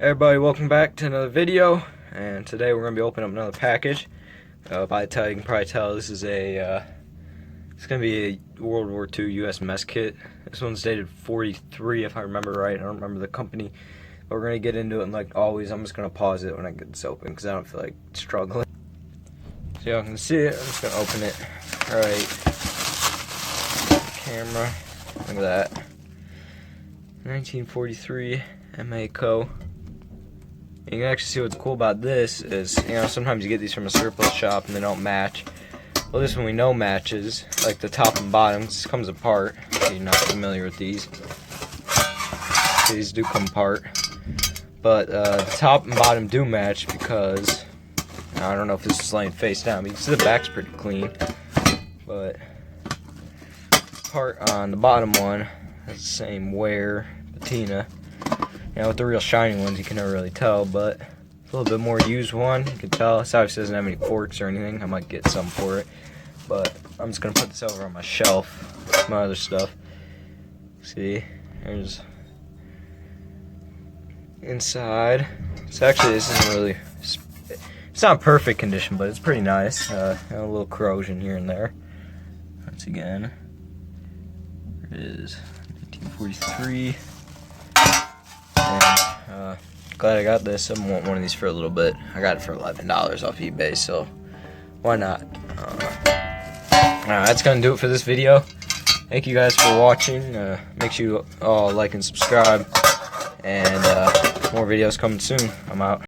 Everybody, welcome back to another video, and today we're going to be opening up another package. By the title, you can probably tell this is it's going to be a World War II U.S. mess kit. This one's dated 43, if I remember right. I don't remember the company, but we're going to get into it, and like always, I'm just going to pause it when I get this open, because I don't feel like struggling. So y'all can see it, I'm just going to open it. Alright, camera, look at that. 1943 MA Co. You can actually see what's cool about this is, you know, sometimes you get these from a surplus shop and they don't match. Well, this one we know matches, like the top and bottom. This comes apart, if you're not familiar with these. These do come apart. But the top and bottom do match because, I don't know if this is laying face down, but you can see the back's pretty clean. But the part on the bottom one has the same wear, patina. You know, with the real shiny ones, you can never really tell, but a little bit more used one, you can tell. This obviously doesn't have any forks or anything. I might get some for it, but I'm just gonna put this over on my shelf with my other stuff. See, there's inside. So actually, this isn't really, it's not perfect condition, but it's pretty nice. A little corrosion here and there. Once again, there it is, 1943. And glad I got this. I've been wanting one of these for a little bit. I got it for $11 off eBay, so why not? That's gonna do it for this video. Thank you guys for watching. Make sure you all like and subscribe, and more videos coming soon. I'm out.